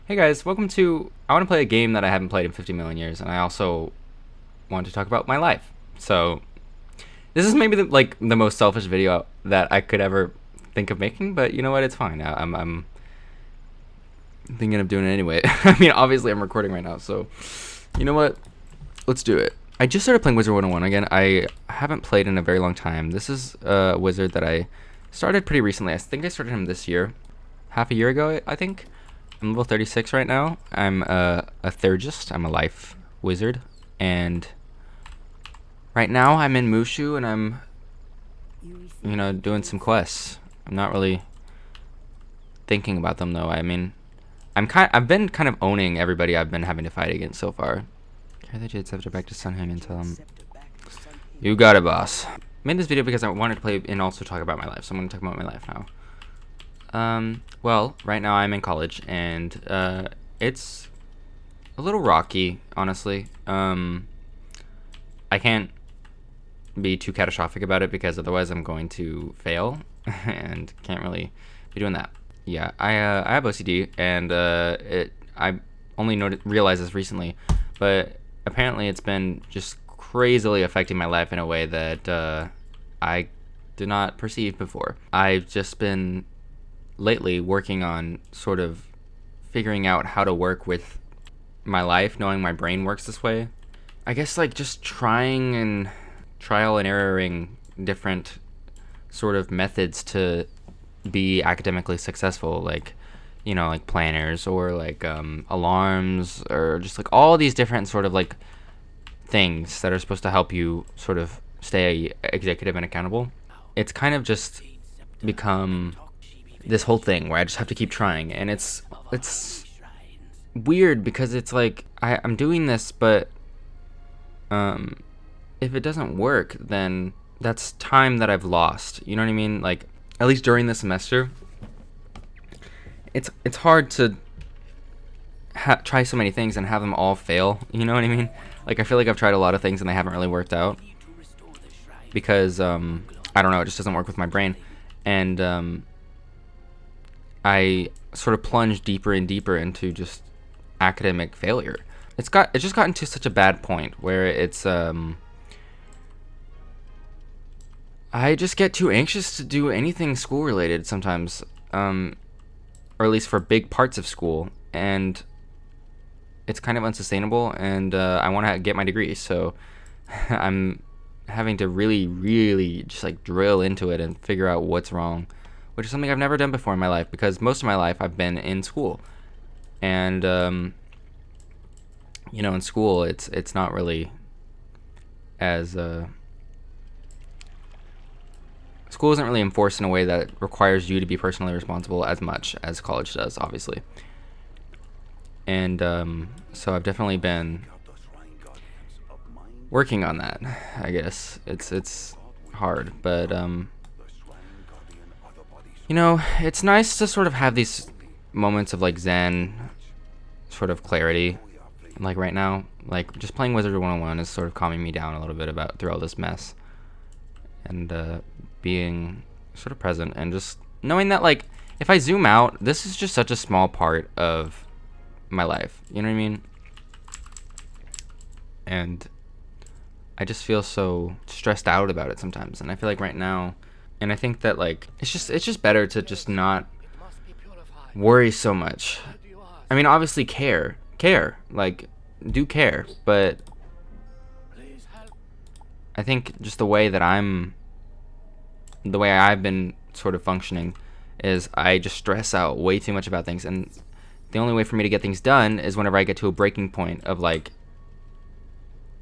Hey guys, welcome to. I want to play a game that I haven't played in 50 million years, and I also want to talk about my life. So, this is maybe the most selfish video that I could ever think of making, but you know what? It's fine. I'm thinking of doing it anyway. I mean, obviously, I'm recording right now, so you know what? Let's do it. I just started playing Wizard101 again. I haven't played in a very long time. This is a wizard that I started pretty recently. I think I started him this year, half a year ago, I think. I'm level 36 right now. I'm a Theurgist. I'm a life wizard. And right now I'm in Mushu and I'm, doing some quests. I'm not really thinking about them though. I mean, I've been kind of owning everybody I've been having to fight against so far. Carry the Jade Scepter back to Sunhang and tell him, you got it, boss. I made this video because I wanted to play and also talk about my life. So I'm going to talk about my life now. Well, right now I'm in college, and, it's a little rocky, honestly. I can't be too catastrophic about it, because otherwise I'm going to fail, and can't really be doing that. Yeah, I have OCD, and, I only realized this recently, but apparently it's been just crazily affecting my life in a way that, I did not perceive before. I've just been lately working on sort of figuring out how to work with my life, knowing my brain works this way. I guess just trying and trial and erroring different sort of methods to be academically successful, like planners or alarms, or just all these different sort of things that are supposed to help you sort of stay executive and accountable. It's kind of just become this whole thing where I just have to keep trying, and it's weird because it's I'm doing this, but if it doesn't work, then that's time that I've lost. You know what I mean? At least during the semester, it's hard to try so many things and have them all fail. You know what I mean? I feel like I've tried a lot of things and they haven't really worked out because I don't know, it just doesn't work with my brain, and I sort of plunged deeper and deeper into just academic failure. It's just gotten to such a bad point where it's I just get too anxious to do anything school related sometimes, or at least for big parts of school, and it's kind of unsustainable, and I want to get my degree, so I'm having to really just drill into it and figure out what's wrong, which is something I've never done before in my life, because most of my life I've been in school, and in school it's not really as school isn't really enforced in a way that requires you to be personally responsible as much as college does, obviously. And so I've definitely been working on that. I guess it's hard, but it's nice to sort of have these moments of zen sort of clarity. Right now, just playing Wizard101 is sort of calming me down a little bit through all this mess, and being sort of present, and just knowing that if I zoom out, this is just such a small part of my life. You know what I mean? And I just feel so stressed out about it sometimes, and I feel right now, and I think that it's just better to just not worry so much. I mean, obviously care, do care, but I think just the way I've been sort of functioning is I just stress out way too much about things, and the only way for me to get things done is whenever I get to a breaking point of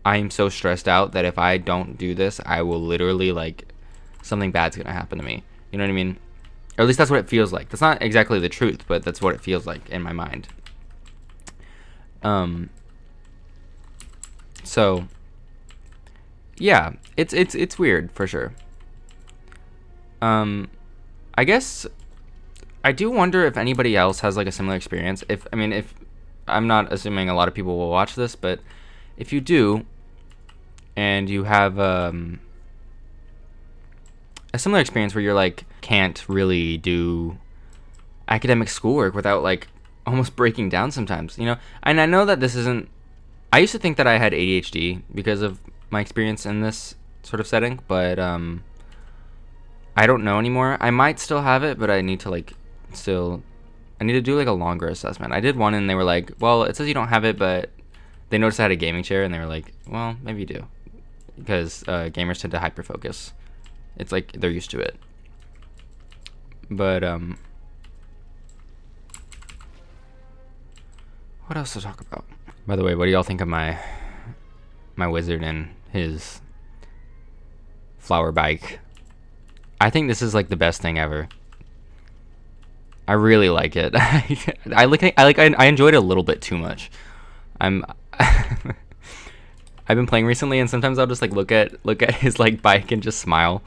I'm so stressed out that if I don't do this, I will literally something bad's gonna happen to me. You know what I mean? Or at least that's what it feels like. That's not exactly the truth, but that's what it feels like in my mind. So yeah, it's weird for sure. I guess I do wonder if anybody else has a similar experience. If I'm not assuming a lot of people will watch this, but if you do, and you have a similar experience where you're can't really do academic schoolwork without almost breaking down sometimes, you know? And I know that this isn't... I used to think that I had ADHD because of my experience in this sort of setting, but I don't know anymore. I might still have it, but I need to like I need to do like a longer assessment. I did one and they were like, well, it says you don't have it, but they noticed I had a gaming chair and they were like, well, maybe you do, because gamers tend to hyper focus. It's like they're used to it. But what else to talk about? By the way, what do y'all think of my wizard and his flower bike? I think this is like the best thing ever. I really like it. I enjoyed it a little bit too much. I've been playing recently, and sometimes I'll just like look at his like bike and just smile,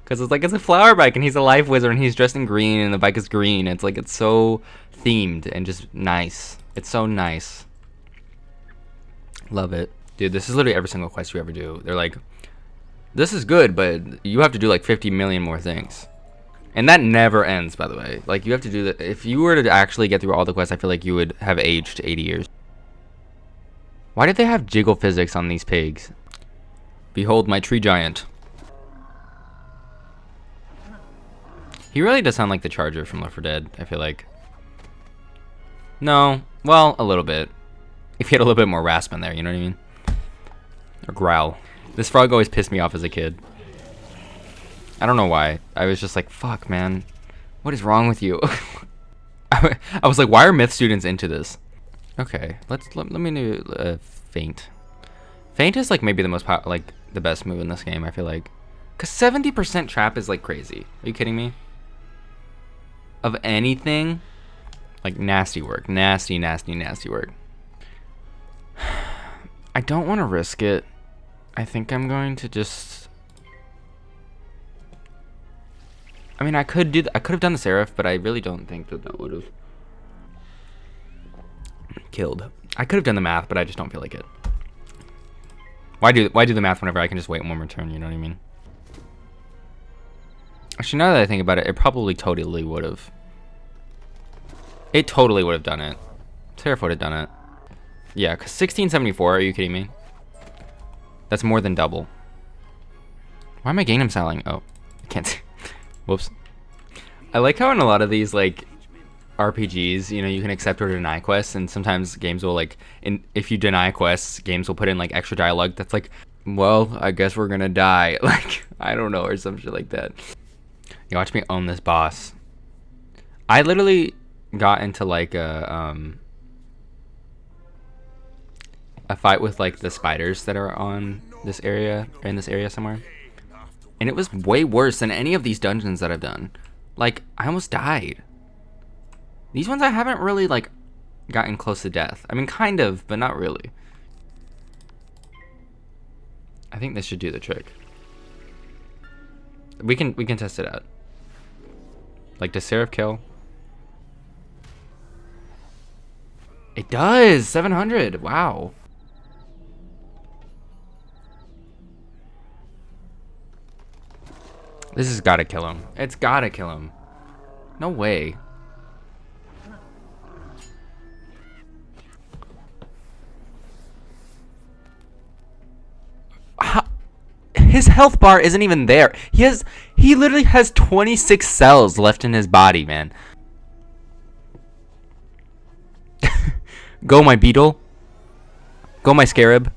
because it's a flower bike and he's a life wizard and he's dressed in green and the bike is green. It's like it's so themed and just nice. It's so nice. Love it, dude. This is literally every single quest you ever do. They're like, this is good, but you have to do like 50 million more things. And that never ends, by the way. Like, you have to do that. If you were to actually get through all the quests, I feel like you would have aged 80 years. Why did they have jiggle physics on these pigs? Behold my tree giant. He really does sound like the Charger from Left 4 Dead, I feel like. No, well, a little bit. If he had a little bit more rasp in there, you know what I mean? Or growl. This frog always pissed me off as a kid. I don't know why. I was just like, fuck, man. What is wrong with you? I was like, why are myth students into this? Okay, let me do feint. Feint is like maybe the most like the best move in this game, I feel like. Cause 70% trap is like crazy. Are you kidding me? Of anything? Like nasty work. Nasty, nasty, nasty work. I don't want to risk it. I think I'm going to just... I mean, I could have done the Seraph, but I really don't think that would have killed. I could have done the math, but I just don't feel like it. Why do the math whenever I can just wait one more turn, you know what I mean? Actually, now that I think about it, it probably totally would have. It totally would have done it. Seraph would have done it. Yeah, because 1674, are you kidding me? That's more than double. Why am I Gangnam styling? Oh, I can't see. Whoops. I like how in a lot of these, like, RPGs, you know, you can accept or deny quests, and sometimes games will, like, if you deny quests, games will put in, like, extra dialogue that's like, well, I guess we're gonna die. Like, I don't know, or some shit like that. You watch me own this boss. I literally got into, like, a fight with like the spiders that are on this area, or in this area somewhere, and it was way worse than any of these dungeons that I've done. Like, I almost died. These ones I haven't really like gotten close to death. I mean, kind of, but not really. I think this should do the trick. We can test it out. Like, does Seraph kill? It does. 700. Wow. This has got to kill him. It's got to kill him. No way. His health bar isn't even there. He literally has 26 cells left in his body, man. Go my beetle. Go my scarab.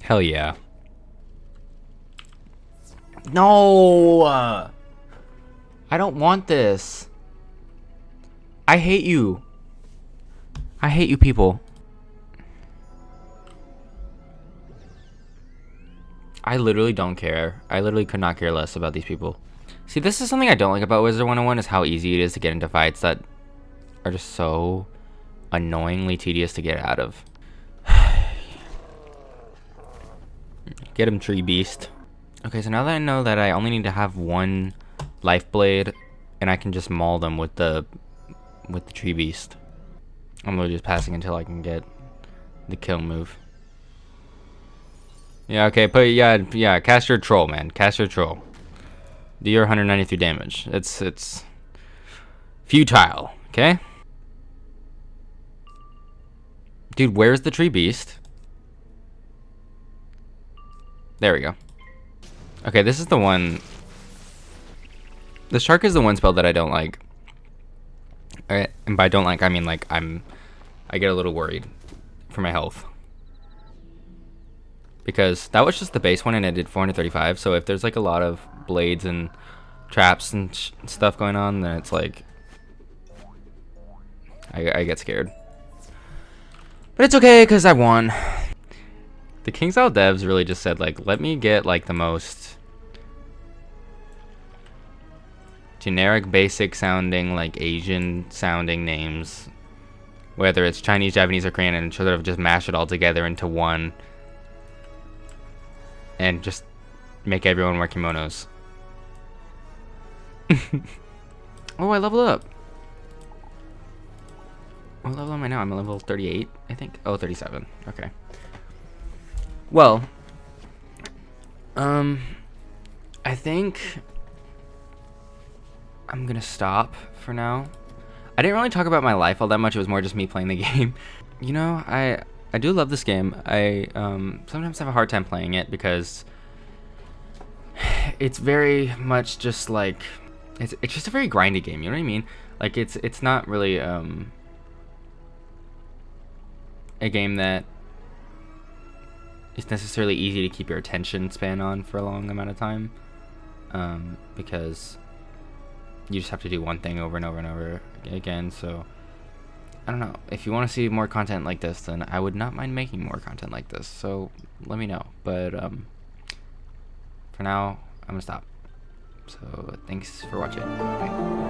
Hell yeah. No! I don't want this. I hate you. I hate you people. I literally don't care. I literally could not care less about these people. See, this is something I don't like about Wizard101 is how easy it is to get into fights that are just so annoyingly tedious to get out of. Get him, tree beast. Okay, so now that I know that I only need to have one life blade and I can just maul them with the tree beast, I'm literally just passing until I can get the kill move. Yeah, okay, yeah, cast your troll, man. Cast your troll. Do your 193 damage. It's futile, okay? Dude, where's the tree beast? There we go. Okay, this is the one. The shark is the one spell that I don't like. Alright, and by don't like, I mean like I get a little worried for my health. Because that was just the base one and it did 435, so if there's like a lot of blades and traps and stuff going on, then it's like I get scared. But it's okay because I won. The KingsIsle devs really just said like, let me get like the most generic, basic sounding, like Asian sounding names, whether it's Chinese, Japanese, or Korean, and sort of just mash it all together into one and just make everyone wear kimonos. Oh, I leveled up. What level am I now? I'm at level 38, I think. Oh, 37. Okay. Well, I think I'm gonna stop for now. I didn't really talk about my life all that much. It was more just me playing the game. You know, I do love this game. I sometimes have a hard time playing it because it's very much just like it's just a very grindy game. You know what I mean? Like it's not really a game that is necessarily easy to keep your attention span on for a long amount of time, because you just have to do one thing over and over and over again. So I don't know, if you want to see more content like this, then I would not mind making more content like this, so let me know. But for now, I'm gonna stop. So thanks for watching. Bye.